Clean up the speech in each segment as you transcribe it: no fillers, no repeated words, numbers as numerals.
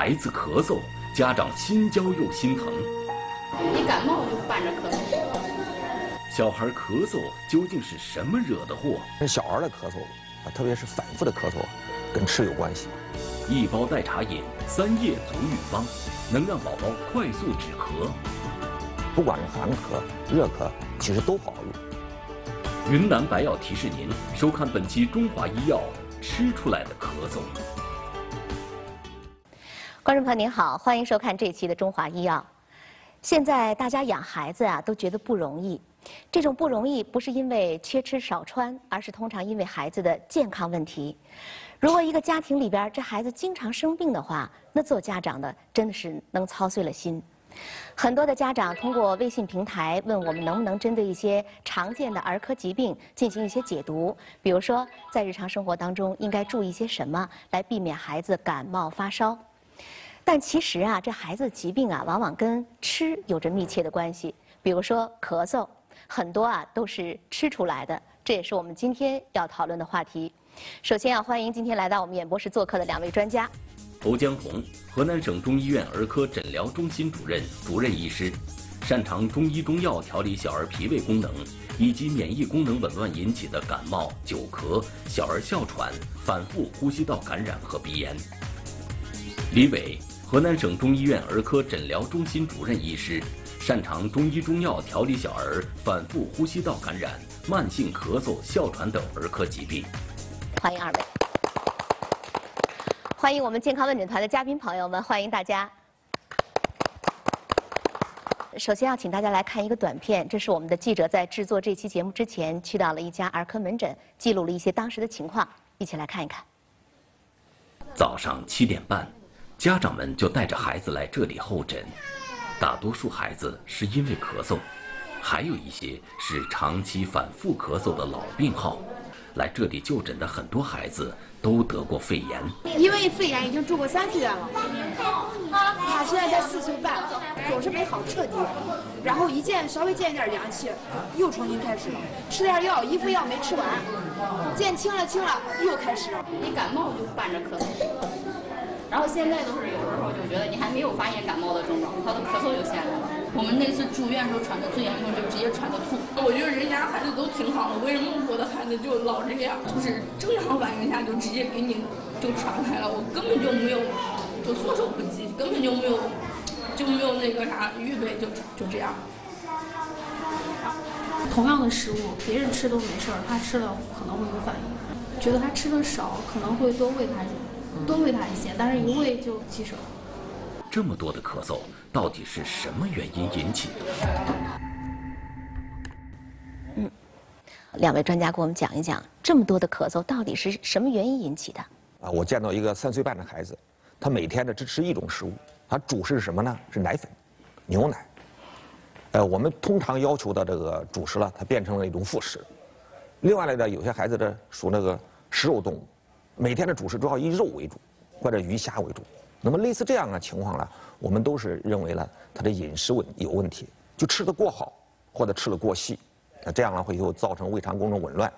孩子咳嗽，家长心焦又心疼。一感冒就伴着咳嗽。小孩咳嗽究竟是什么惹的祸？小孩的咳嗽特别是反复的咳嗽，跟吃有关系。一包代茶饮，3叶足浴方，能让宝宝快速止咳。不管是寒咳、热咳，其实都不好用。云南白药提示您收看本期《中华医药》，吃出来的咳嗽。观众朋友您好，欢迎收看这期的《中华医药》。现在大家养孩子啊，都觉得不容易。这种不容易不是因为缺吃少穿，而是通常因为孩子的健康问题。如果一个家庭里边这孩子经常生病的话，那做家长的真的是能操碎了心。很多的家长通过微信平台问我们能不能针对一些常见的儿科疾病进行一些解读，比如说在日常生活当中应该注意些什么来避免孩子感冒发烧。但其实啊，这孩子的疾病啊，往往跟吃有着密切的关系。比如说咳嗽，很多啊都是吃出来的，这也是我们今天要讨论的话题。首先要欢迎今天来到我们演播室做客的2位专家。侯江红，河南省中医院儿科诊疗中心主任、主任医师，擅长中医中药调理小儿脾胃功能以及免疫功能紊乱引起的感冒、久咳、小儿哮喘、反复呼吸道感染和鼻炎。李伟，河南省中医院儿科诊疗中心主任医师，擅长中医中药调理小儿反复呼吸道感染、慢性咳嗽、哮喘等儿科疾病。欢迎2位。欢迎我们健康问诊团的嘉宾朋友们，欢迎大家。首先要请大家来看一个短片，这是我们的记者在制作这期节目之前去到了一家儿科门诊，记录了一些当时的情况，一起来看一看。早上7点半，家长们就带着孩子来这里候诊，大多数孩子是因为咳嗽，还有一些是长期反复咳嗽的老病号。来这里就诊的很多孩子都得过肺炎，因为肺炎已经住过3次院了，他现在才4岁半，总是没好彻底，然后稍微见一点凉气，又重新开始了，吃点药，一副药没吃完，见轻了又开始了，一感冒就伴着咳嗽。然后现在都是有时候就觉得你还没有发现感冒的症状，他的咳嗽就先来了。我们那次住院时候传的最严重，就直接传的吐。我觉得人家孩子都挺好的，为什么我的孩子就老这样？就是正常反应下就直接给你就传开了，我根本就没有就措手不及，根本就没有那个啥预备，就这样。同样的食物，别人吃都没事儿，他吃了可能会有反应。觉得他吃的少，可能会多喂他一些，但是一喂就棘手。这么多的咳嗽，到底是什么原因引起的？2位专家给我们讲一讲，这么多的咳嗽到底是什么原因引起的？我见到一个3岁半的孩子，他每天呢只吃一种食物，他主食是什么呢？是奶粉、牛奶。我们通常要求的这个主食了，它变成了一种副食。另外呢，有些孩子呢属那个食肉动物，每天的主食主要以肉为主，或者鱼虾为主。那么类似这样的情况呢，我们都是认为呢，他的饮食有问题，就吃得过好或者吃得过细，那这样呢会造成胃肠功能紊乱，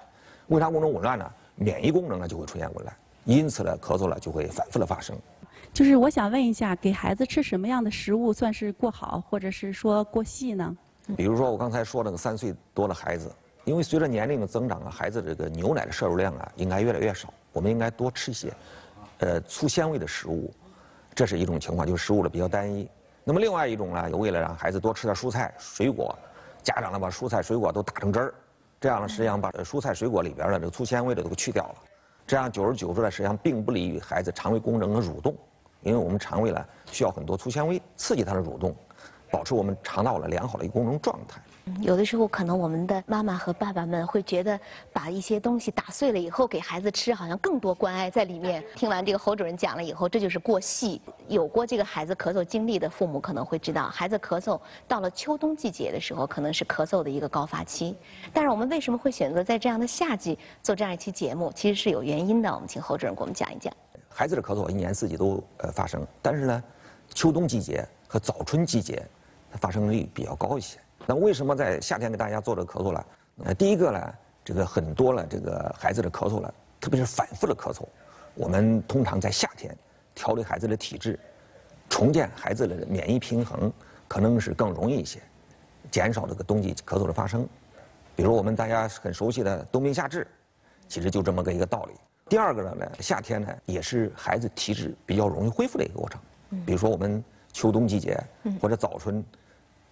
胃肠功能紊乱呢，免疫功能呢就会出现紊乱，因此呢咳嗽呢就会反复的发生。就是我想问一下，给孩子吃什么样的食物算是过好，或者是说过细呢？比如说我刚才说那个3岁多的孩子，因为随着年龄的增长啊，孩子这个牛奶的摄入量啊应该越来越少，我们应该多吃一些，粗纤维的食物。这是一种情况，就是食物的比较单一。那么另外一种呢，为了让孩子多吃点蔬菜、水果，家长呢把蔬菜、水果都打成汁儿，这样呢实际上把蔬菜、水果里边的这个粗纤维的都给去掉了。这样久而久之呢，实际上并不利于孩子肠胃功能的蠕动，因为我们肠胃呢需要很多粗纤维刺激它的蠕动，保持我们肠道的良好的一个功能状态。有的时候可能我们的妈妈和爸爸们会觉得，把一些东西打碎了以后给孩子吃，好像更多关爱在里面。听完这个侯主任讲了以后，这就是过细。有过这个孩子咳嗽经历的父母可能会知道，孩子咳嗽到了秋冬季节的时候，可能是咳嗽的一个高发期。但是我们为什么会选择在这样的夏季做这样一期节目，其实是有原因的。我们请侯主任给我们讲一讲。孩子的咳嗽1年4季都发生，但是呢，秋冬季节和早春季节，它发生率比较高一些。那为什么在夏天给大家做这个咳嗽呢？第一个呢，这个很多了这个孩子的咳嗽了，特别是反复的咳嗽，我们通常在夏天调理孩子的体质，重建孩子的免疫平衡可能是更容易一些，减少这个冬季咳嗽的发生。比如我们大家很熟悉的冬病夏治，其实就这么个一个道理。第二个呢，夏天呢也是孩子体质比较容易恢复的一个过程。比如说我们秋冬季节或者早春，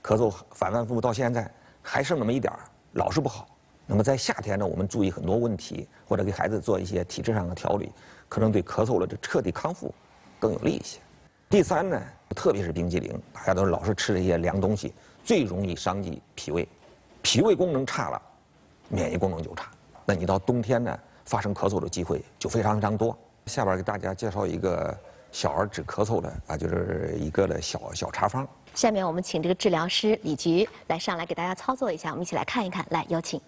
咳嗽反反复复到现在还剩那么一点儿，老是不好。那么在夏天呢，我们注意很多问题，或者给孩子做一些体质上的调理，可能对咳嗽的这彻底康复更有利一些。第三呢，特别是冰激凌，大家都老是吃这些凉东西，最容易伤及脾胃，脾胃功能差了，免疫功能就差。那你到冬天呢，发生咳嗽的机会就非常非常多。下边给大家介绍一个小儿治咳嗽的啊，就是一个的小茶方。下面我们请这个治疗师李菊来上来给大家操作一下，我们一起来看一看。来，有请。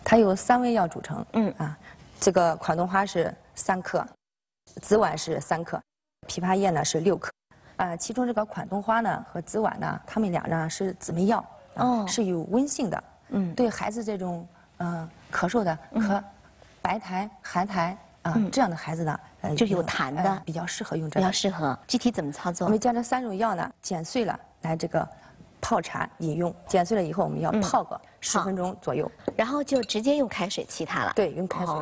它由3味药组成。这个款冬花是3克，紫菀是3克，枇杷叶呢是6克。其中这个款冬花呢和紫菀呢，它们俩呢是姊妹药，是有温性的。对孩子这种咳嗽的白痰、寒痰这样的孩子呢，就是有痰的，比较适合用这个。比较适合。具体怎么操作？我们将这3种药呢剪碎了来这个泡茶饮用。剪碎了以后，我们要泡个10分钟左右，然后就直接用开水沏它了。对，用开水。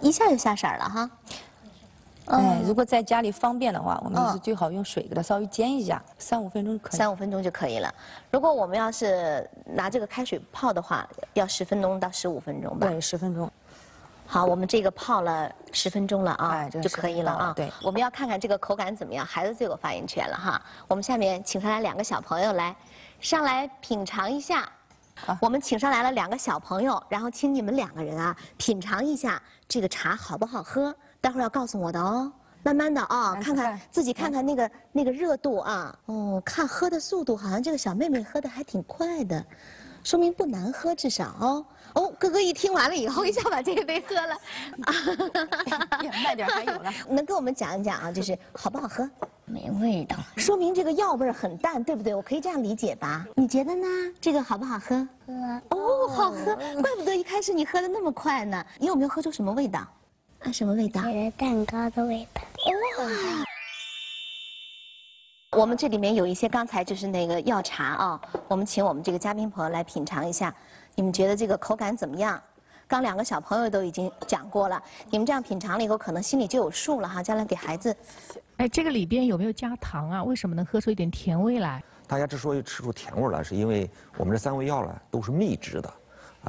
一下就下色了哈。如果在家里方便的话，我们是最好用水给它稍微煎一下，3、5分钟可以。3、5分钟就可以了。如果我们要是拿这个开水泡的话，要10分钟到15分钟吧。对，10分钟。好，我们这个泡了10分钟了啊，就可以了啊。对，我们要看看这个口感怎么样，孩子最有发言权了哈。我们下面请上来2个小朋友来，上来品尝一下。我们请上来了2个小朋友，然后请你们2个人啊品尝一下这个茶好不好喝，待会儿要告诉我的哦。慢慢的啊，看看自己看看那个热度啊。看喝的速度，好像这个小妹妹喝的还挺快的，说明不难喝，至少哦。哥哥一听完了以后，一下把这杯喝了。慢点，还有呢。能跟我们讲一讲啊，就是好不好喝？没味道，说明这个药味很淡，对不对？我可以这样理解吧？你觉得呢？这个好不好喝？好喝，怪不得一开始你喝的那么快呢。你有没有喝出什么味道？什么味道？觉得蛋糕的味道。我们这里面有一些刚才就是那个药茶啊，我们请我们这个嘉宾朋友来品尝一下，你们觉得这个口感怎么样？刚2个小朋友都已经讲过了，你们这样品尝了以后，可能心里就有数了哈。将来给孩子，这个里边有没有加糖啊？为什么能喝出一点甜味来？大家之所以吃出甜味来，是因为我们这3味药呢都是秘制的，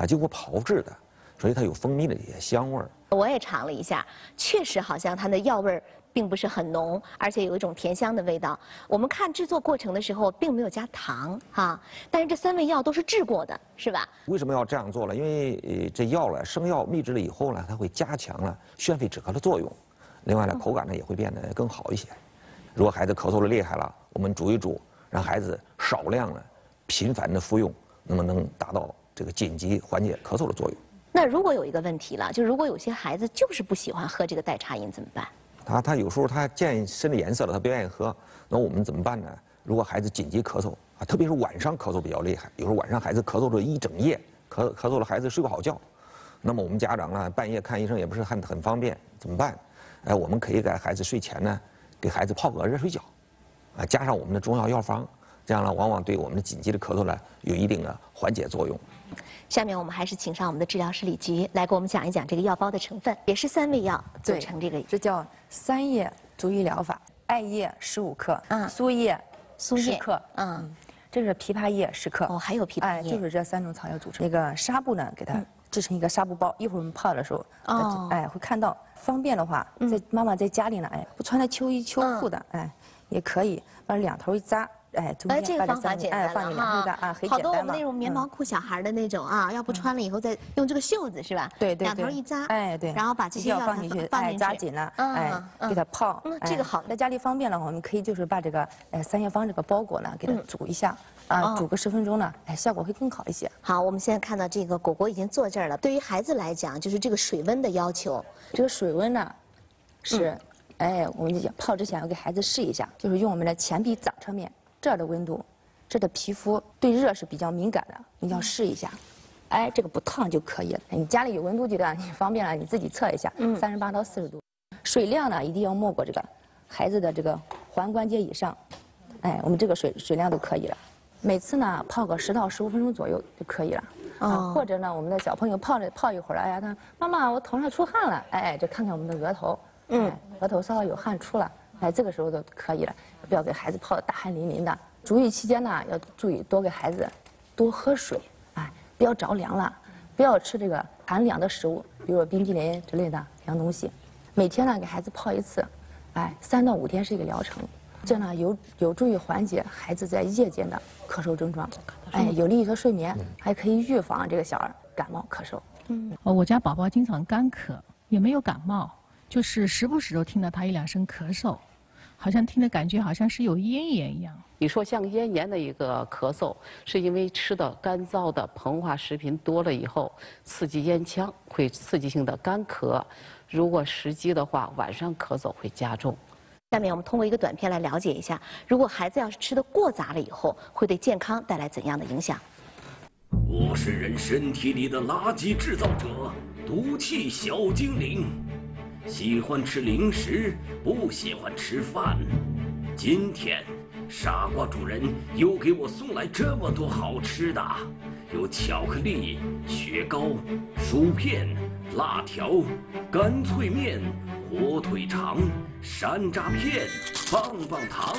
经过炮制的，所以它有蜂蜜的这些香味儿。我也尝了一下，确实好像它的药味儿并不是很浓，而且有一种甜香的味道。我们看制作过程的时候，并没有加糖哈，但是这3味药都是制过的，是吧？为什么要这样做呢？因为这药呢，生药秘制了以后呢，它会加强了宣肺止咳的作用，另外呢，口感呢也会变得更好一些。如果孩子咳嗽的厉害了，我们煮一煮，让孩子少量的、频繁的服用，那么能达到这个紧急缓解咳嗽的作用。那如果有一个问题了，就如果有些孩子就是不喜欢喝这个代茶饮怎么办？他有时候他见深的颜色了，他不愿意喝，那我们怎么办呢？如果孩子紧急咳嗽特别是晚上咳嗽比较厉害，有时候晚上孩子咳嗽了一整夜，咳嗽了孩子睡不好觉，那么我们家长呢半夜看医生也不是很方便，怎么办？我们可以给孩子睡前呢给孩子泡个热水脚，加上我们的中药药方，这样呢往往对我们的紧急的咳嗽呢有一定的缓解作用。下面我们还是请上我们的治疗师李菊来给我们讲一讲这个药包的成分，也是3味药组成这个。这叫3叶足浴疗法，艾叶15克，苏叶10克，这是枇杷叶10克。还有枇杷叶，就是这3种草药组成。那个纱布呢，给它制成一个纱布包，一会儿我们泡的时候，会看到。方便的话，妈妈在家里呢，不穿的秋衣秋裤的，也可以把2头一扎。这个方法简单了哈，好多我们那种棉毛裤小孩的那种啊，要不穿了以后再用这个袖子是吧？对，2头一扎，对，然后把这些药放进去，扎紧了，给它泡。这个好，在家里方便了，我们可以就是把这个3叶方这个包裹呢，给它煮一下，煮个10分钟呢，效果会更好一些。好，我们现在看到这个果果已经坐这儿了。对于孩子来讲，就是这个水温的要求，这个水温呢是，我们泡之前要给孩子试一下，就是用我们的前臂掌侧面。这儿的温度，这的皮肤对热是比较敏感的，你要试一下，这个不烫就可以了。你家里有温度计的，你方便了你自己测一下，38到40度。水量呢一定要没过这个孩子的这个踝关节以上，哎，我们这个水量就可以了。每次呢泡个10到15分钟左右就可以了。或者呢，我们的小朋友泡一会儿，哎呀，他妈妈我头上出汗了，哎，就看看我们的额头，额头稍稍有汗出了，哎，这个时候就可以了，不要给孩子泡得大汗淋淋的。足浴期间呢，要注意多给孩子多喝水，哎，不要着凉了，不要吃这个寒凉的食物，比如说冰激凌之类的凉东西。每天呢给孩子泡一次，哎，3到5天是一个疗程，这样呢有助于缓解孩子在夜间的咳嗽症状，哎，有利于他睡眠，还可以预防这个小儿感冒咳嗽。我家宝宝经常干咳，也没有感冒，就是时不时都听到他1、2声咳嗽，好像听的感觉好像是有咽炎一样。你说像咽炎的一个咳嗽，是因为吃的干燥的膨化食品多了以后，刺激咽腔，会刺激性的干咳。如果时机的话，晚上咳嗽会加重。下面我们通过一个短片来了解一下，如果孩子要是吃得过杂了以后，会对健康带来怎样的影响？我是人身体里的垃圾制造者，毒气小精灵，喜欢吃零食，不喜欢吃饭。今天，傻瓜主人又给我送来这么多好吃的，有巧克力、雪糕、薯片、辣条、干脆面、火腿肠、山楂片、棒棒糖，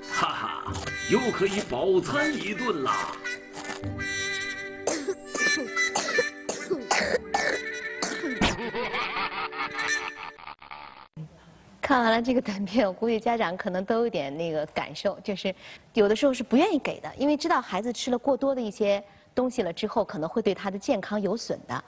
哈哈，又可以饱餐一顿啦！看完了这个短片，我估计家长可能都有点那个感受，就是有的时候是不愿意给的，因为知道孩子吃了过多的一些东西了之后，可能会对他的健康有损的。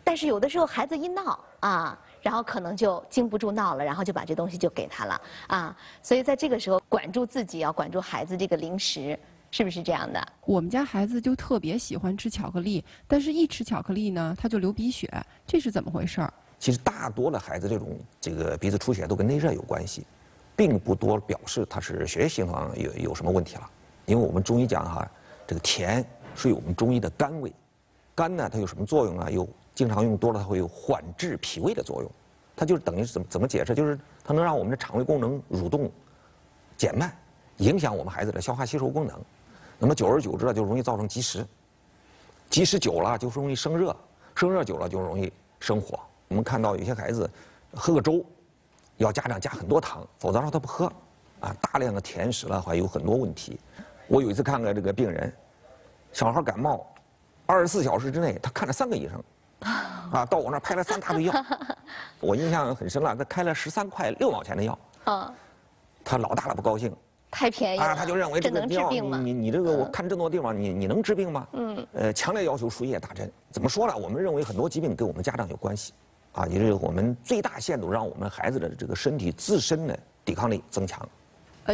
但是有的时候孩子一闹啊，然后可能就经不住闹了，然后就把这东西就给他了啊。所以在这个时候，管住自己，要管住孩子这个零食，是不是这样的？我们家孩子就特别喜欢吃巧克力，但是一吃巧克力呢，他就流鼻血，这是怎么回事儿？其实大多的孩子这个鼻子出血都跟内热有关系，并不多表示他是血液系统上有什么问题了。因为我们中医讲哈，这个甜属于我们中医的甘味，甘呢它有什么作用呢？经常用多了它会有缓治脾胃的作用，它就是等于怎么解释？就是它能让我们的肠胃功能蠕动减慢，影响我们孩子的消化吸收功能。那么久而久之呢，就容易造成积食，积食久了就容易生热，生热久了就容易生火。我们看到有些孩子喝个粥，要家长加很多糖，否则让他不喝，啊，大量的甜食的话有很多问题。我有一次看了这个病人，小孩感冒，24小时之内他看了3个医生，啊，到我那儿拍了3大堆药，我印象很深了，他开了13块6毛钱的药，他老大了不高兴。太便宜了，他就认为这个药，你这个我看这么多地方，你能治病吗？强烈要求输液打针。怎么说呢？我们认为很多疾病跟我们家长有关系，啊，也就是我们最大限度让我们孩子的这个身体自身的抵抗力增强。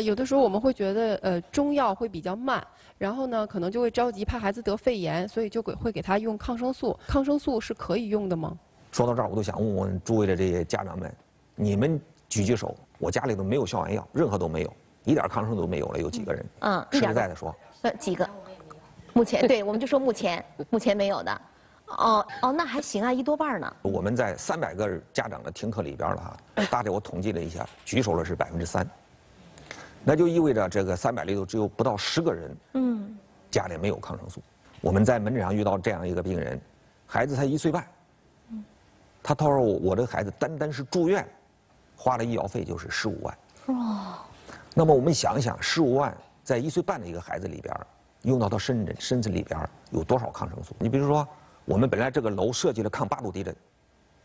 有的时候我们会觉得中药会比较慢，然后呢可能就会着急，怕孩子得肺炎，所以就会给他用抗生素。抗生素是可以用的吗？说到这儿，我都想问问诸位的这些家长们，你们举手，我家里头没有消炎药，任何都没有。一点抗生素都没有了，有几个人？实在的说，几个？目前对，我们就说目前没有的。那还行啊，1多半呢。我们在300个家长的听课里边了哈，大概我统计了一下，举手了是3%，那就意味着这个300里头只有不到10个人，家里没有抗生素。我们在门诊上遇到这样一个病人，孩子才1岁半，他说我这孩子单是住院，花了医药费就是15万。那么我们想一想，15万在1岁半的一个孩子里边，用到他身体里边有多少抗生素？你比如说，我们本来这个楼设计了抗8度地震，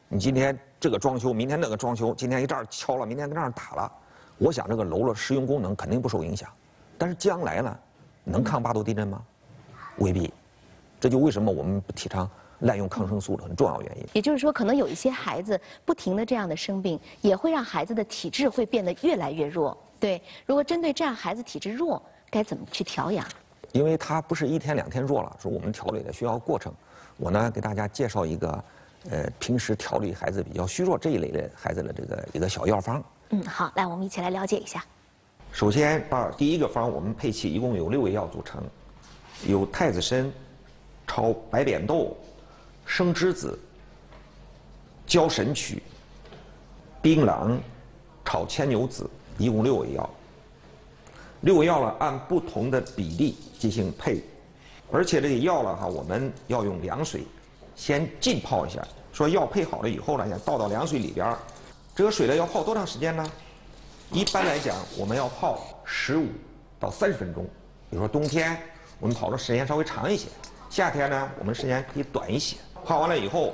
你今天这个装修，明天那个装修，今天这儿敲了，明天跟这儿打了，我想这个楼的实用功能肯定不受影响。但是将来呢，能抗8度地震吗？未必。这就为什么我们不提倡滥用抗生素的很重要原因。也就是说，可能有一些孩子不停的这样的生病，也会让孩子的体质会变得越来越弱。对，如果针对这样孩子体质弱，该怎么去调养？因为他不是1天2天弱了，是我们调理的需要过程。我呢给大家介绍一个，平时调理孩子比较虚弱这一类的孩子的这个一个小药方。好，来我们一起来了解一下。首先第一个方我们配器一共有6味药组成，有太子参、炒白扁豆、生栀子、焦神曲、槟榔、炒牵牛子，一共6味药。6味药呢，按不同的比例进行配，而且这个药了哈，我们要用凉水先浸泡一下。说药配好了以后呢，先倒到凉水里边。这个水呢要泡多长时间呢？一般来讲，我们要泡15到30分钟。比如说冬天，我们泡的时间稍微长一些；夏天呢，我们时间可以短一些。泡完了以后，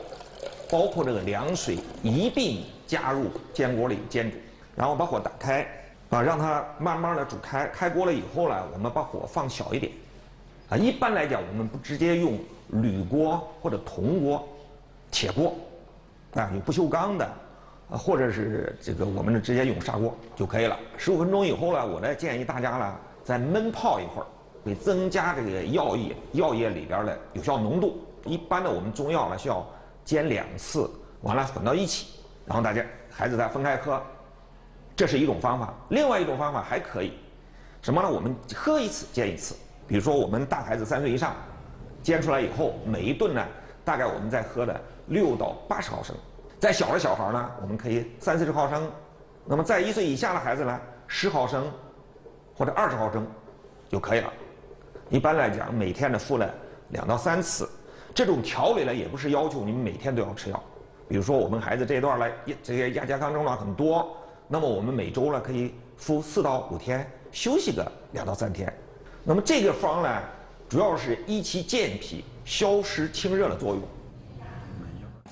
包括这个凉水一并加入煎锅里煎煮，然后把火打开，让它慢慢的煮开。开锅了以后呢，我们把火放小一点。一般来讲，我们不直接用铝锅或者铜锅、铁锅，有不锈钢的，或者是这个我们直接用砂锅就可以了。15分钟以后呢，我再建议大家呢再焖泡一会儿，会增加这个药液里边的有效浓度。一般的我们中药呢需要煎2次，完了混到一起，然后孩子再分开喝，这是一种方法。另外一种方法还可以，什么呢？我们喝一次煎一次。比如说我们大孩子3岁以上，煎出来以后，每一顿呢大概我们再喝的6到80毫升。再小的小孩呢，我们可以30-40毫升。那么在1岁以下的孩子呢，10毫升或者20毫升就可以了。一般来讲，每天呢服了2到3次。这种调理呢，也不是要求你们每天都要吃药。比如说我们孩子这段来这个亚健康症状很多，那么我们每周呢可以服4到5天，休息个2到3天。那么这个方呢，主要是益气健脾、消湿清热的作用。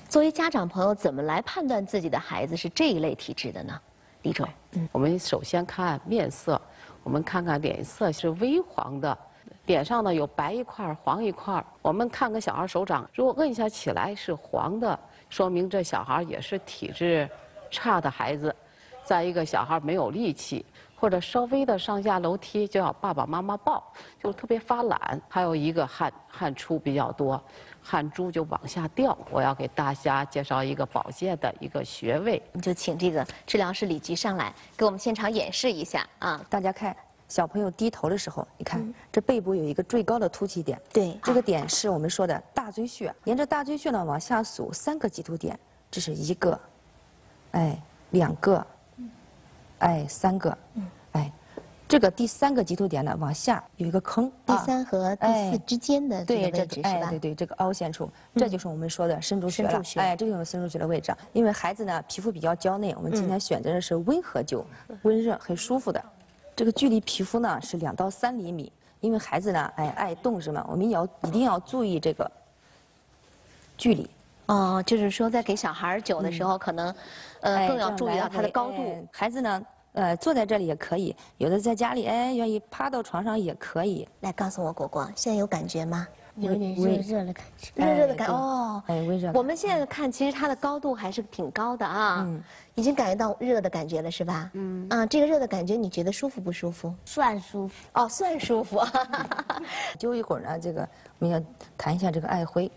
作为家长朋友，怎么来判断自己的孩子是这一类体质的呢？李总，我们首先看面色，我们看看脸色是微黄的，脸上呢有白一块、黄一块。我们看个小孩手掌，如果摁下起来是黄的，说明这小孩也是体质差的孩子。再一个，小孩没有力气，或者稍微的上下楼梯就要爸爸妈妈抱，就特别发懒。还有一个汗出比较多，汗珠就往下掉。我要给大家介绍一个保健的一个穴位，你就请这个治疗师李菊上来给我们现场演示一下啊！大家看，小朋友低头的时候，你看这背部有一个最高的凸起点，对，这个点是我们说的大椎穴。沿着大椎穴呢往下数3个棘突点，这是1个，哎，2个，哎，3个，哎。这个第3个棘突点呢，往下有一个坑，第3和第4之间的这个位置是吧？对，这个凹陷处，这就是我们说的深柱穴了。哎，这就是深柱穴的位置。因为孩子呢皮肤比较娇嫩，我们今天选择的是温和灸，温热很舒服的。这个距离皮肤呢是2到3厘米，因为孩子呢爱动是吗？我们一定要注意这个距离。哦，就是说在给小孩灸的时候，可能更要注意到他的高度。孩子呢。坐在这里也可以，有的在家里愿意趴到床上也可以。来告诉我，果果，现在有感觉吗？有点热热的感觉。热热的感哦。微热。我们现在看，其实它的高度还是挺高的啊。已经感觉到热的感觉了，是吧？这个热的感觉你觉得舒服不舒服？算舒服。哦，算舒服。灸一会儿呢，这个我们要谈一下这个艾灰。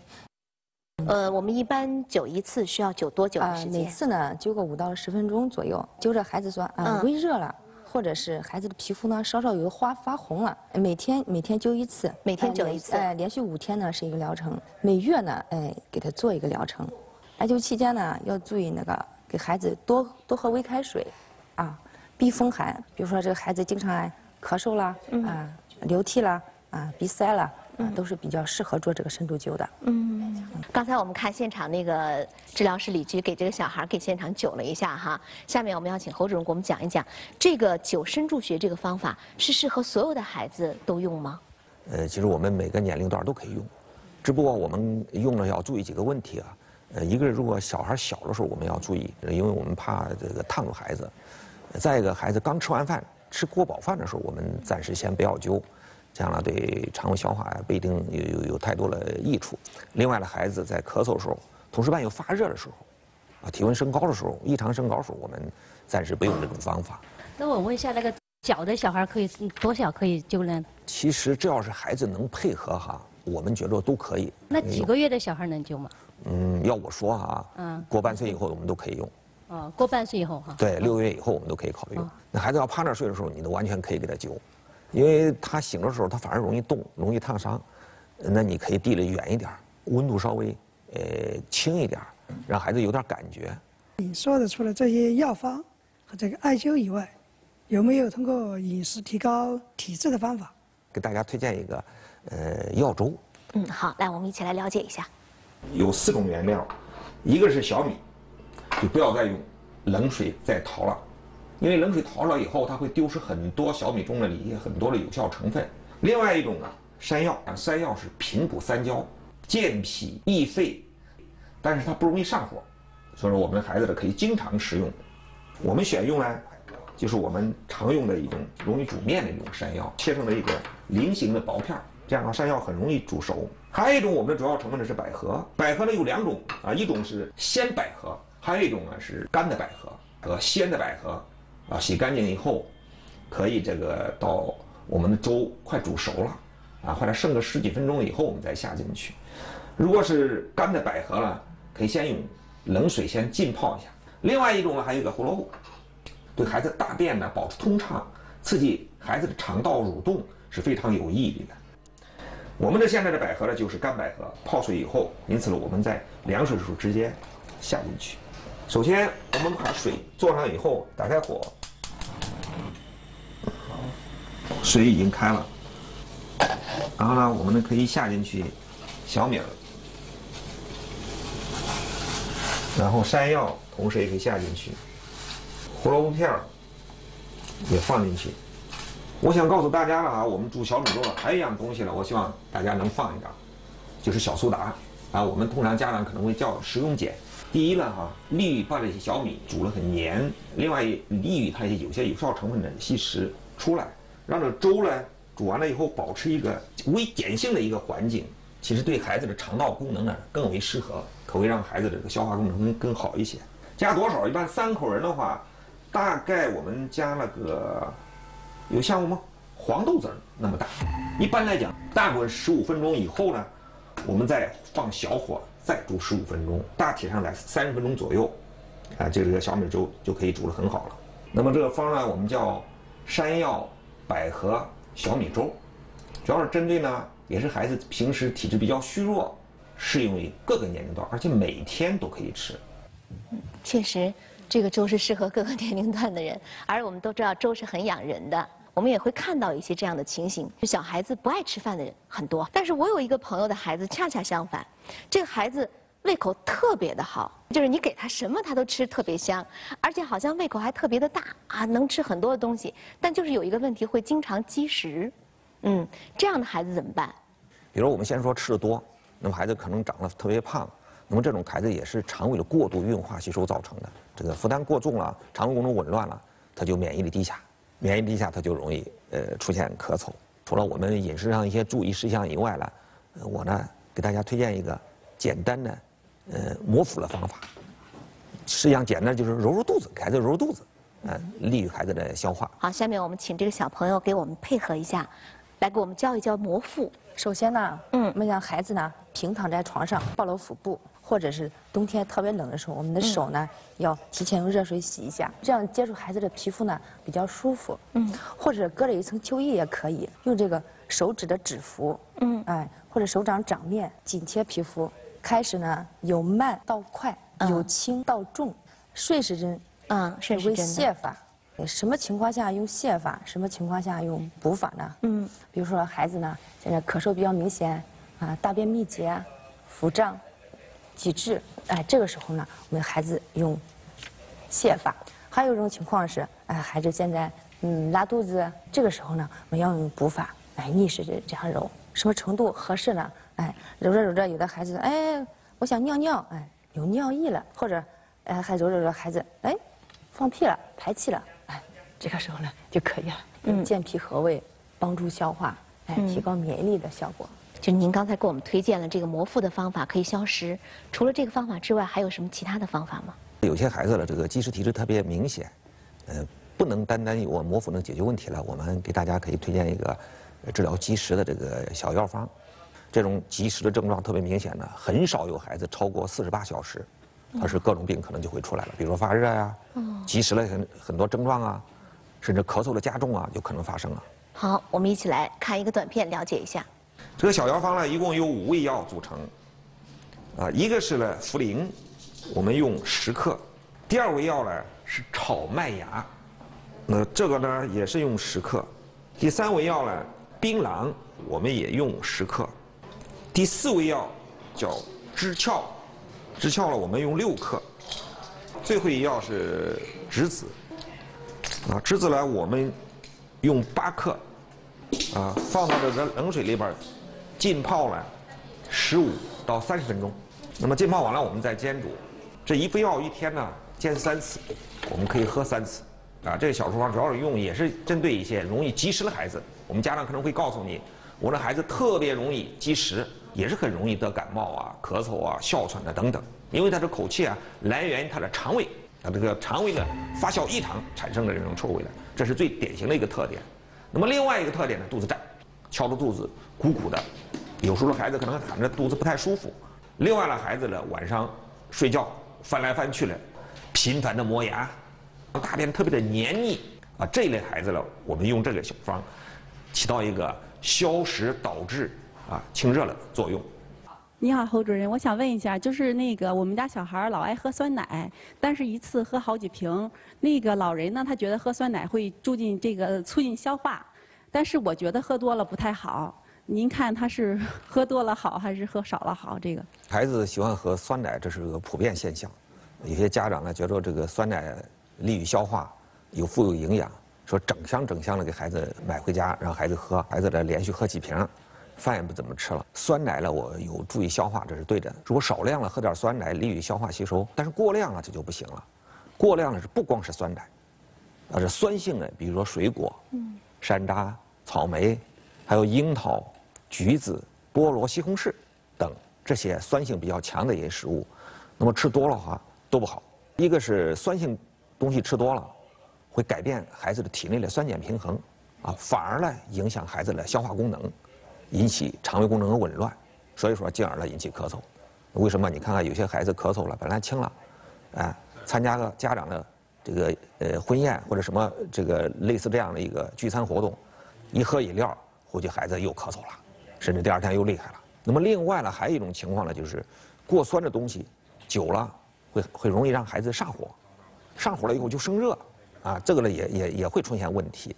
我们一般灸一次需要灸多久的时间？每次呢灸个5到10分钟左右。灸着孩子说微热了，或者是孩子的皮肤呢稍稍有发红了，每天灸一次，每天灸一次，连续5天呢是一个疗程，每月呢给他做一个疗程。艾灸期间呢要注意那个给孩子多喝温开水，避风寒。比如说这个孩子经常咳嗽啦，流涕啦，鼻塞啦。都是比较适合做这个深度灸的。刚才我们看现场那个治疗师李菊给这个小孩给现场灸了一下哈。下面我们要请侯主任给我们讲一讲这个灸深柱穴这个方法是适合所有的孩子都用吗？其实我们每个年龄段都可以用，只不过我们用了要注意几个问题啊。一个是如果小孩小的时候我们要注意，因为我们怕这个烫着孩子。再一个，孩子刚吃完饭吃过饱饭的时候，我们暂时先不要灸。这样呢，对肠胃消化不一定有太多的益处。另外呢，孩子在咳嗽的时候，同时伴有发热的时候，体温升高的时候，异常升高的时候，我们暂时不用这种方法。那我问一下，那个小的小孩可以多小可以灸呢？其实只要是孩子能配合哈，我们觉得都可以。那几个月的小孩能灸吗？要我说哈，过半岁以后我们都可以用。过半岁以后哈。对，6个月以后我们都可以考虑用。那孩子要趴那睡的时候，你都完全可以给他灸。因为他醒的时候，他反而容易动，容易烫伤。那你可以离得远一点，温度稍微轻一点，让孩子有点感觉。你说的除了这些药方和这个艾灸以外，有没有通过饮食提高体质的方法？给大家推荐一个药粥。好，来我们一起来了解一下。有4种原料，一个是小米，就不要再用冷水再淘了，因为冷水淘了以后，它会丢失很多小米中的里很多的有效成分。另外一种呢，山药，山药是平补三焦，健脾益肺，但是它不容易上火，所以说我们孩子可以经常食用。我们选用呢，就是我们常用的一种容易煮面的一种山药，切成了一个菱形的薄片，这样的话山药很容易煮熟。还有一种我们的主要成分呢是百合，百合呢有2种啊，一种是鲜百合，还有一种呢是干的百合。鲜的百合啊，洗干净以后，可以这个到我们的粥快煮熟了啊，或者剩个10几分钟以后我们再下进去。如果是干的百合呢，可以先用冷水先浸泡一下。另外一种呢，还有一个胡萝卜，对孩子大便呢保持通畅，刺激孩子的肠道蠕动是非常有益的。我们的现在的百合呢，就是干百合，泡水以后，因此呢，我们在凉水的时候直接下进去。首先，我们把水做上以后，打开火，水已经开了，然后呢，我们呢可以下进去小米儿，然后山药同时也可以下进去，胡萝卜片儿也放进去。我想告诉大家了啊，我们煮小米粥了，还有一样东西呢，我希望大家能放一点，就是小苏打啊。我们通常家长可能会叫食用碱。第一呢哈，利于把这些小米煮了很黏；另外利于它有些有效成分的吸食出来，让这粥呢煮完了以后保持一个微碱性的一个环境，其实对孩子的肠道功能呢更为适合，可会让孩子这个消化功能更好一些。加多少？一般3口人的话，大概我们加了个。有像我们黄豆籽那么大，一般来讲，大滚15分钟以后呢，我们再放小火再煮15分钟，大体上在30分钟左右，啊，这个小米粥就可以煮得很好了。那么这个方案我们叫山药百合小米粥，主要是针对呢，也是孩子平时体质比较虚弱，适用于各个年龄段，而且每天都可以吃。确实，这个粥是适合各个年龄段的人，而我们都知道粥是很养人的。我们也会看到一些这样的情形，就小孩子不爱吃饭的人很多。但是我有一个朋友的孩子恰恰相反，这个孩子胃口特别的好，就是你给他什么他都吃特别香，而且好像胃口还特别的大啊，能吃很多的东西。但就是有一个问题，会经常积食。这样的孩子怎么办？比如我们先说吃的多，那么孩子可能长得特别胖，那么这种孩子也是肠胃的过度运化吸收造成的。这个负担过重了，肠胃功能紊乱了，他就免疫力低下。免疫力低下，它就容易出现咳嗽。除了我们饮食上一些注意事项以外呢，我呢给大家推荐一个简单的摩腹的方法。实际上简单就是揉揉肚子，给孩子揉揉肚子，利于孩子的消化。好，下面我们请这个小朋友给我们配合一下，来给我们教一教摩腹。首先呢，我们让孩子呢平躺在床上，抱搂腹部。或者是冬天特别冷的时候，我们的手呢要提前用热水洗一下，这样接触孩子的皮肤呢比较舒服。或者隔着一层秋衣也可以，用这个手指的指腹，或者手掌掌面紧贴皮肤。开始呢由慢到快，由轻到重，顺时针，顺时针泻法。什么情况下用泻法？什么情况下用补法呢？比如说孩子呢现在咳嗽比较明显啊，大便秘结、腹胀。体质，这个时候呢，我们孩子用泻法。还有一种情况是，孩子现在拉肚子，这个时候呢，我们要用补法，逆时针这样揉，什么程度合适呢？揉着揉着，有的孩子，我想尿尿，有尿意了，或者，还揉着揉着孩子，放屁了，排气了，这个时候呢就可以了，健脾和胃，帮助消化，提高免疫力的效果。就您刚才给我们推荐了这个摩腹的方法可以消食，除了这个方法之外，还有什么其他的方法吗？有些孩子的这个积食体质特别明显，不能单单有摩腹能解决问题了，我们给大家可以推荐一个治疗积食的这个小药方。这种积食的症状特别明显的，很少有孩子超过48小时，它是各种病可能就会出来了，比如说发热呀，积食了很多症状啊，甚至咳嗽的加重啊，就可能发生了。好，我们一起来看一个短片，了解一下。这个小药方呢，一共由5味药组成，一个是呢茯苓，我们用10克，第二味药呢是炒麦芽，那这个呢也是用10克。第3味药呢槟榔，我们也用10克。第4味药叫栀壳，栀壳呢我们用6克。最后一药是栀子，栀子呢我们用8克，放到这个冷水里边浸泡呢15到30分钟。那么浸泡完了我们再煎煮。这一副药一天呢煎3次，我们可以喝3次。这个小处方主要是用也是针对一些容易积食的孩子。我们家长可能会告诉你，我的孩子特别容易积食，也是很容易得感冒啊、咳嗽啊、哮喘啊等等。因为他的口气啊来源于他的肠胃，这个肠胃的发酵异常产生的这种臭味的，这是最典型的一个特点。那么另外一个特点呢，肚子胀，敲着肚子鼓鼓的，有时候孩子可能喊着肚子不太舒服。另外呢，孩子呢晚上睡觉翻来翻去的，频繁的磨牙，大便特别的黏腻这一类孩子呢，我们用这个小方，起到一个消食导滞清热的作用。你好，侯主任，我想问一下，就是那个我们家小孩老爱喝酸奶，但是一次喝好几瓶。那个老人呢，他觉得喝酸奶会促进消化，但是我觉得喝多了不太好。您看他是喝多了好还是喝少了好？这个孩子喜欢喝酸奶，这是个普遍现象。有些家长呢觉得这个酸奶利于消化，富有营养，说整箱的给孩子买回家让孩子喝，孩子呢连续喝几瓶。饭也不怎么吃了，酸奶呢我有助于消化，这是对的。如果少量了喝点酸奶，利于消化吸收，但是过量了这就不行了。过量呢是不光是酸奶，是酸性的，比如说水果，山楂、草莓，还有樱桃、橘子、菠萝、西红柿等这些酸性比较强的一些食物，那么吃多了的话都不好。一个是酸性东西吃多了，会改变孩子的体内的酸碱平衡，反而呢影响孩子的消化功能。引起肠胃功能的紊乱，所以说进而呢引起咳嗽。为什么？你看看有些孩子咳嗽了，本来轻了，参加个家长的这个婚宴或者什么这个类似这样的一个聚餐活动，一喝饮料，回去孩子又咳嗽了，甚至第2天又厉害了。那么另外呢，还有一种情况呢，就是过酸的东西久了会容易让孩子上火，上火了以后就生热，这个呢也会出现问题。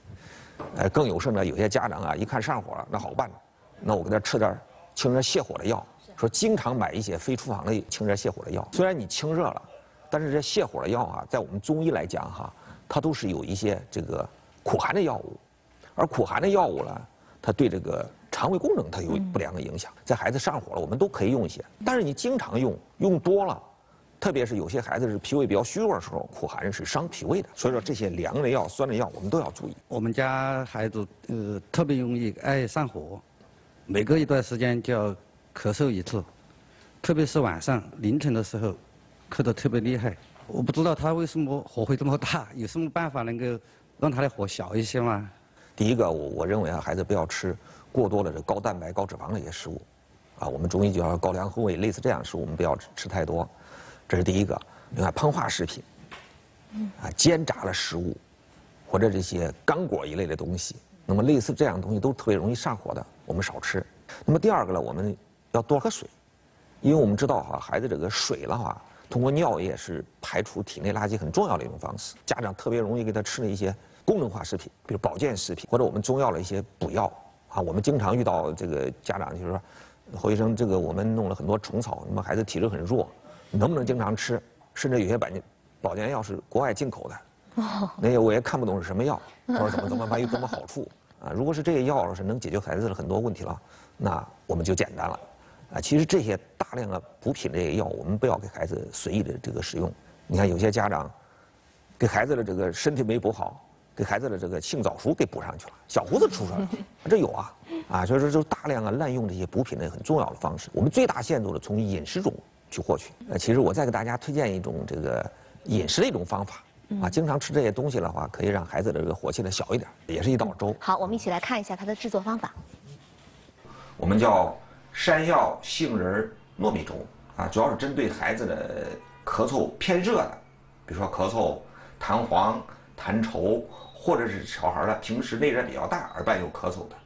更有甚呢，有些家长一看上火了，那好办。那我给他吃点清热泻火的药，说经常买一些非处方的清热泻火的药。虽然你清热了，但是这泻火的药在我们中医来讲它都是有一些这个苦寒的药物，而苦寒的药物呢，它对这个肠胃功能它有不良的影响。在孩子上火了，我们都可以用一些，但是你经常用多了，特别是有些孩子是脾胃比较虚弱的时候，苦寒是伤脾胃的。所以说这些凉的药、酸的药我们都要注意。我们家孩子特别容易爱上火。每隔一段时间就要咳嗽一次，特别是晚上凌晨的时候，咳得特别厉害。我不知道他为什么火会这么大，有什么办法能够让他的火小一些吗？第一个，我认为孩子不要吃过多的这高蛋白、高脂肪的一些食物，我们中医就叫高粱厚味，类似这样的食物我们不要吃太多，这是第一个。另外，膨化食品，煎炸的食物，或者这些干果一类的东西。那么类似这样的东西都特别容易上火的，我们少吃。那么第二个呢，我们要多喝水，因为我们知道孩子这个水的话，通过尿液是排除体内垃圾很重要的一种方式。家长特别容易给他吃的一些功能化食品，比如保健食品或者我们中药的一些补药我们经常遇到这个家长就是说，侯医生，这个我们弄了很多虫草，那么孩子体质很弱，能不能经常吃？甚至有些保健药是国外进口的，那些我也看不懂是什么药，或者怎么还有什么好处。如果是这些药是能解决孩子的很多问题了，那我们就简单了。其实这些大量的补品这些药，我们不要给孩子随意的这个使用。你看有些家长给孩子的这个身体没补好，给孩子的这个性早熟给补上去了，小胡子出来了，这有所以说就大量滥用这些补品的很重要的方式。我们最大限度的从饮食中去获取。其实我再给大家推荐一种这个饮食的一种方法。经常吃这些东西的话，可以让孩子的这个火气呢小一点，也是一道粥。好，我们一起来看一下它的制作方法。我们叫山药杏仁糯米粥主要是针对孩子的咳嗽偏热的，比如说咳嗽、痰黄、痰稠，或者是小孩平时内热比较大而伴有咳嗽的。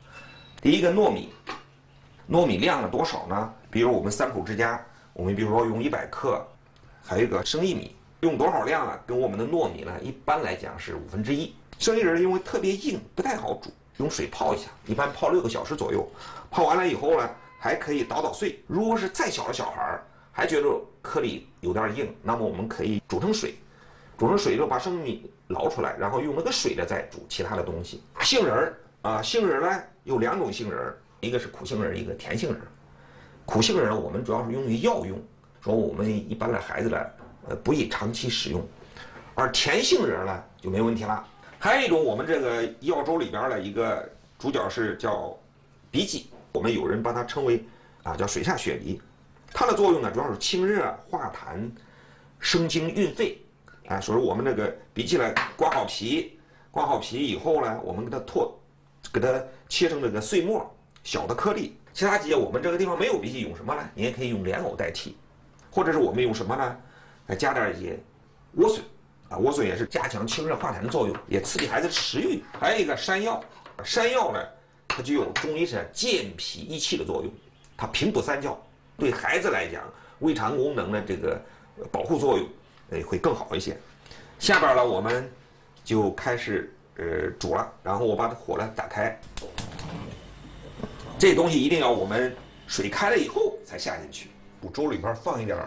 第一个糯米量了多少呢？比如我们3口之家，我们比如说用100克，还有一个生薏米。用多少量呢？跟我们的糯米呢，一般来讲是1/5。生薏仁因为特别硬，不太好煮，用水泡一下，一般泡6个小时左右。泡完了以后呢，还可以捣碎。如果是再小的小孩还觉得颗粒有点硬，那么我们可以煮成水，煮成水之后把生米捞出来，然后用那个水呢再煮其他的东西。杏仁杏仁呢有2种杏仁，一个是苦杏仁，一个甜杏仁。苦杏仁我们主要是用于药用，说我们一般的孩子呢，不宜长期使用，而甜杏仁呢就没问题了。还有一种我们这个药粥里边的一个主角是叫荸荠，我们有人把它称为叫水下雪梨，它的作用呢主要是清热化痰、生津运肺。所以我们这个荸荠呢刮好皮以后呢，我们给它切成这个碎末小的颗粒。其他季节我们这个地方没有荸荠，用什么呢？你也可以用莲藕代替，或者是我们用什么呢？加点一些莴笋。莴笋也是加强清热化痰的作用，也刺激孩子的食欲。还有一个山药，山药呢，它具有中医是健脾益气的作用，它平补三焦，对孩子来讲，胃肠功能的这个保护作用，会更好一些。下边呢，我们就开始煮了，然后我把火呢打开，这东西一定要我们水开了以后才下进去。煮粥里边放一点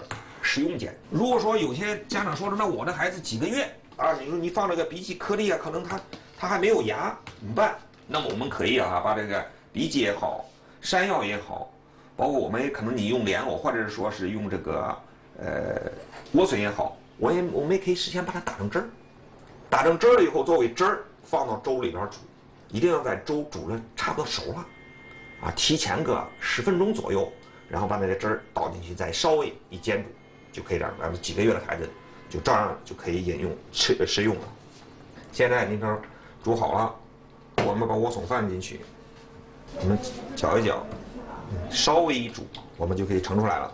食用碱。如果说有些家长说了，那我的孩子几个月你说你放这个荸荠颗粒可能他还没有芽，怎么办？那么我们可以把这个荸荠也好，山药也好，包括我们可能你用莲藕，或者是说是用这个莴笋也好，我们也可以事先把它打成汁儿，打成汁儿了以后作为汁儿放到粥里边煮，一定要在粥煮的差不多熟了提前个10分钟左右，然后把那个汁儿倒进去，再稍微一煎煮，就可以让咱们几个月的孩子就照样就可以饮用食用了。现在您看煮好了，我们把莴笋放进去，我们搅一搅，稍微一煮，我们就可以盛出来了。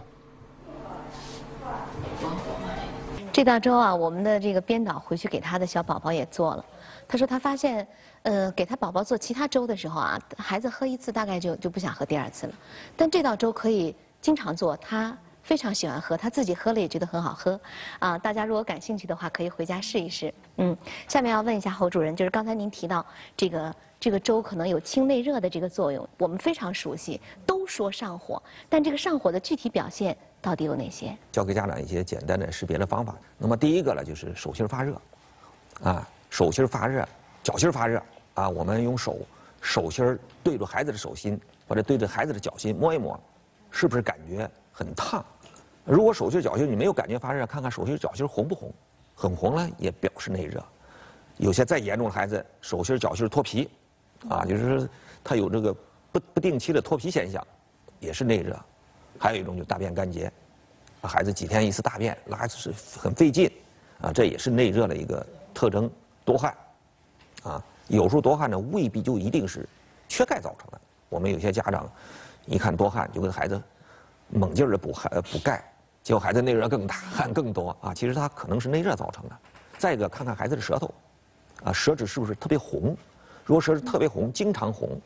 这道粥我们的这个编导回去给他的小宝宝也做了。他说他发现，给他宝宝做其他粥的时候孩子喝1次大概就不想喝第2次了，但这道粥可以经常做，他非常喜欢喝，他自己喝了也觉得很好喝大家如果感兴趣的话，可以回家试一试。下面要问一下侯主任，就是刚才您提到这个粥可能有清内热的这个作用，我们非常熟悉，都说上火，但这个上火的具体表现到底有哪些？教给家长一些简单的识别的方法。那么第一个呢，就是手心发热手心发热，脚心发热我们用手心对着孩子的手心或者对着孩子的脚心摸一摸，是不是感觉很烫？如果手心脚心你没有感觉发热，看看手心脚心红不红，很红呢也表示内热。有些再严重的孩子手心脚心脱皮就是他有这个不定期的脱皮现象，也是内热。还有一种就是大便干结，孩子几天一次大便，拉是很费劲这也是内热的一个特征。多汗有时候多汗呢未必就一定是缺钙造成的。我们有些家长一看多汗就跟孩子猛劲儿的补钙，结果孩子内热更大，汗更多其实它可能是内热造成的。再一个看看孩子的舌头舌质是不是特别红，如果舌质特别红，经常红，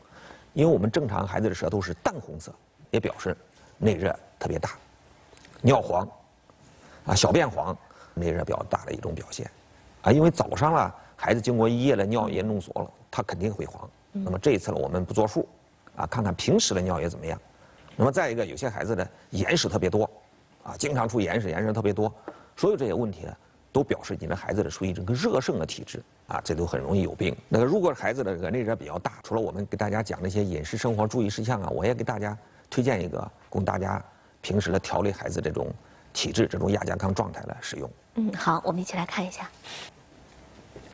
因为我们正常孩子的舌头是淡红色，也表示内热特别大。尿黄小便黄，内热比较大的一种表现因为早上了孩子经过一夜的尿液弄锁了，他肯定会黄。那么这一次呢，我们不作数看看平时的尿液怎么样。那么再一个，有些孩子的眼屎特别多经常出眼屎特别多，所有这些问题呢，都表示你的孩子的属于这个热盛的体质这都很容易有病。那个如果孩子的这个内热比较大，除了我们给大家讲那些饮食生活注意事项我也给大家推荐一个供大家平时的调理孩子这种体质、这种亚健康状态来使用。好，我们一起来看一下。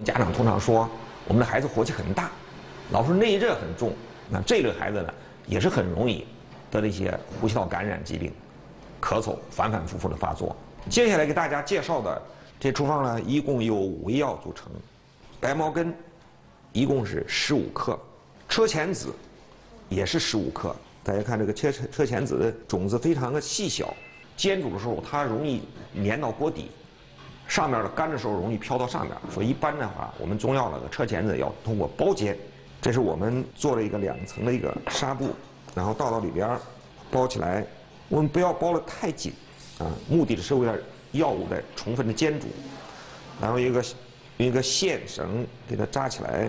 家长通常说我们的孩子火气很大，老是内热很重，那这类孩子呢也是很容易得了一些呼吸道感染疾病，咳嗽反复复的发作。接下来给大家介绍的这处方呢，一共由5味药组成。白茅根一共是15克，车前子也是15克。大家看这个车前子的种子非常的细小，煎煮的时候它容易粘到锅底，上面的干的时候容易飘到上面，所以一般的话，我们中药那个车前子要通过包煎。这是我们做了一个2层的一个纱布，然后倒到里边包起来。我们不要包得太紧目的是为了药物的充分的煎煮，然后用一个线绳给它扎起来。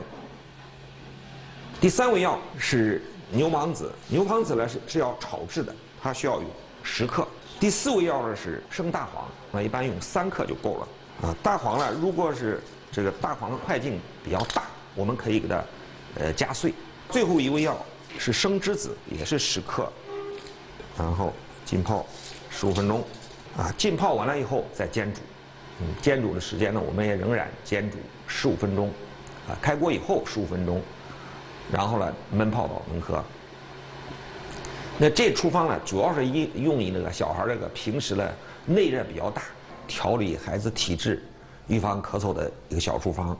第3味药是牛蒡子，牛蒡子呢是要炒制的，它需要有10克。第4味药呢是生大黄，那一般用3克就够了。大黄呢，如果是这个大黄的块径比较大，我们可以给它夹碎。最后1味药是生栀子，也是10克，然后浸泡15分钟。浸泡完了以后再煎煮。煎煮的时间呢，我们也仍然煎煮15分钟。开锅以后15分钟，然后呢焖泡到能喝。那这处方呢，主要是用于那个小孩这个平时呢内热比较大，调理孩子体质、预防咳嗽的一个小处方。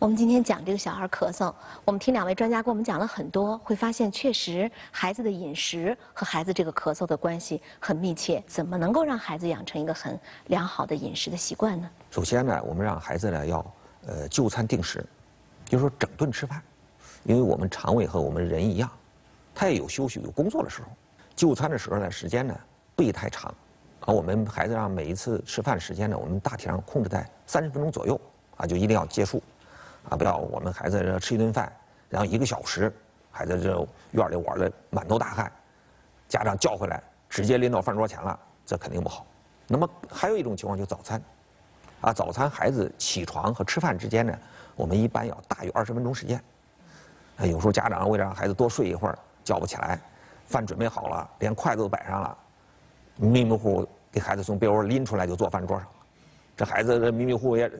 我们今天讲这个小孩咳嗽，我们听2位专家给我们讲了很多，会发现确实孩子的饮食和孩子这个咳嗽的关系很密切。怎么能够让孩子养成一个很良好的饮食的习惯呢？首先呢，我们让孩子呢要就餐定时，就是说整顿吃饭，因为我们肠胃和我们人一样，他也有休息有工作的时候。就餐的时候呢，时间呢不宜太长，我们孩子让每一次吃饭时间呢，我们大体上控制在30分钟左右，就一定要结束。不要我们孩子吃一顿饭，然后1个小时，孩子这院里玩的满头大汗，家长叫回来直接拎到饭桌前了，这肯定不好。那么还有一种情况就是早餐，早餐孩子起床和吃饭之间呢，我们一般要大于20分钟时间。有时候家长为了让孩子多睡一会儿，叫不起来，饭准备好了，连筷子都摆上了，迷迷糊糊给孩子从被窝拎出来就坐饭桌上了。这孩子迷迷糊糊也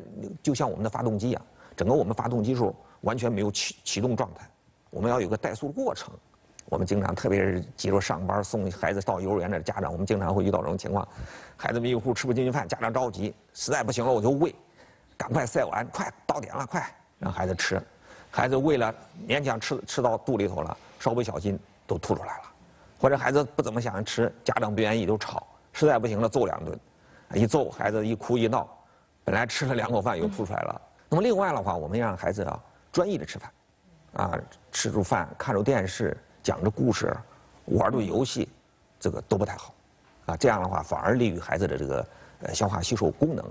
就像我们的发动机一样。整个我们发动机时候完全没有启动状态，我们要有个怠速过程。我们经常，特别是急着上班送孩子到幼儿园的家长，我们经常会遇到这种情况：孩子迷迷糊糊吃不进去饭，家长着急，实在不行了我就喂，赶快塞碗，快到点了，快让孩子吃。孩子为了勉强吃到肚里头了，稍微小心都吐出来了，或者孩子不怎么想吃，家长不愿意就吵，实在不行了揍2顿，一揍孩子一哭一闹，本来吃了2口饭又吐出来了。那么另外的话，我们让孩子专一的吃饭，吃着饭看着电视讲着故事，玩着游戏，这个都不太好，这样的话反而利于孩子的这个消化吸收功能，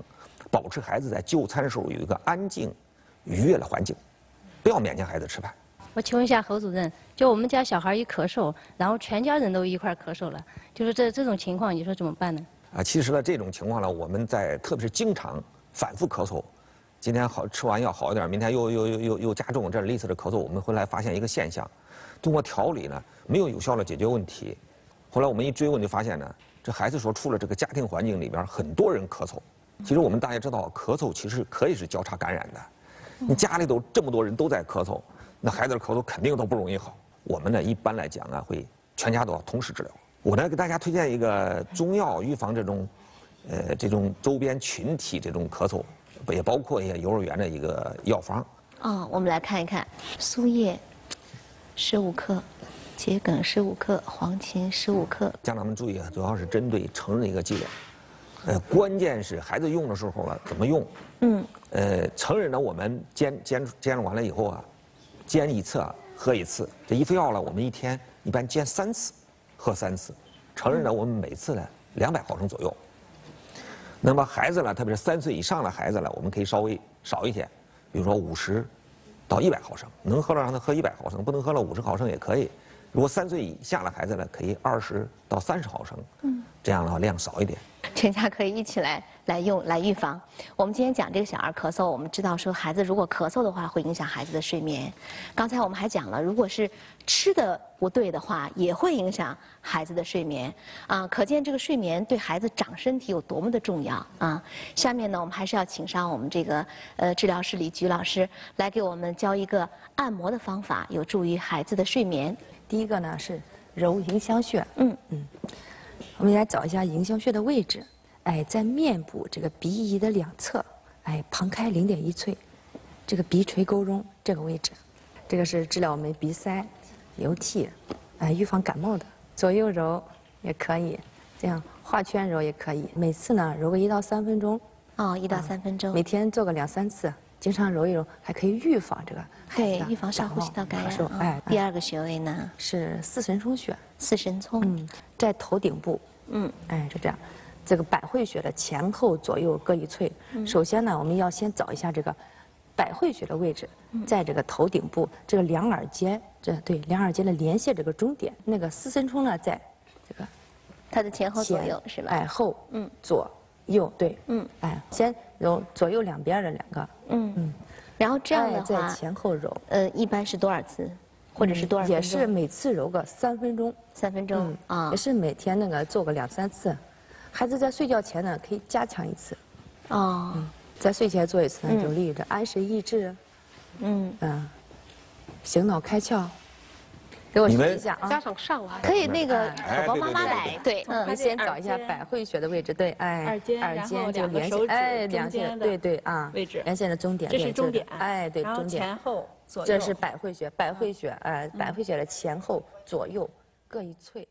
保持孩子在就餐时候有一个安静、愉悦的环境，不要勉强孩子吃饭。我请问一下侯主任，就我们家小孩一咳嗽，然后全家人都一块咳嗽了，就是这种情况，你说怎么办呢？其实呢，这种情况呢，我们特别是经常反复咳嗽。今天吃完药好一点，明天又加重，这类似的咳嗽，我们后来发现一个现象，通过调理呢，没有有效的解决问题。后来我们一追问就发现呢，这孩子所处的这个家庭环境里边，很多人咳嗽。其实我们大家知道，咳嗽其实可以是交叉感染的。你家里头这么多人都在咳嗽，那孩子的咳嗽肯定都不容易好。我们呢，一般来讲会全家都要同时治疗。我呢给大家推荐一个中药预防这种周边群体这种咳嗽。也包括一些幼儿园的一个药方。我们来看一看：苏叶15克，桔梗15克，黄芩15克。家长们注意主要是针对成人的一个剂量。关键是孩子用的时候怎么用？成人呢，我们煎完了以后煎1次喝1次。这一副药呢，我们一天一般煎3次，喝3次。成人呢，我们每次呢200毫升左右。那么孩子呢，特别是3岁以上的孩子呢，我们可以稍微少一点，比如说50到100毫升，能喝了让他喝100毫升，不能喝了50毫升也可以。如果3岁以下的孩子呢，可以20到30毫升，这样的话量少一点。全家可以一起来用来预防。我们今天讲这个小儿咳嗽，我们知道说孩子如果咳嗽的话，会影响孩子的睡眠。刚才我们还讲了，如果是吃的不对的话，也会影响孩子的睡眠可见这个睡眠对孩子长身体有多么的重要下面呢，我们还是要请上我们这个治疗师李菊老师来给我们教一个按摩的方法，有助于孩子的睡眠。第一个呢是揉迎香穴。我们来找一下迎香穴的位置。在面部这个鼻翼的2侧，旁开0.1寸，这个鼻垂沟中这个位置，这个是治疗我们鼻塞、流涕，预防感冒的。左右揉也可以，这样画圈揉也可以。每次呢揉个1到3分钟。1到3分钟。每天做个2、3次，经常揉一揉，还可以预防这个对预防上呼吸道感染。第2个穴位呢是四神聪穴。四神聪。在头顶部。就这样。这个百会穴的前后左右各一寸。首先呢，我们要先找一下这个百会穴的位置，在这个头顶部这个两耳尖，两耳尖的连线这个中点，那个丝神冲呢在这个它的前后左右是吧？哎，后左右对，哎，先揉左右两边的两个，然后这样的话，在前后揉，一般是多少次，或者是多少分钟？也是每次揉个3分钟，3分钟啊，也是每天那个做个2、3次。孩子在睡觉前呢，可以加强一次，在睡前做一次呢，有利于这安神益智，醒脑开窍。给我试一下啊！加上上午可以那个宝宝妈妈来，对，我们先找一下百会穴的位置，对，哎，耳尖就连线，哎，连线，对啊，位置连线的终点，这是终点，哎，对，终点，前后左右，这是百会穴，哎，百会穴的前后左右各一寸。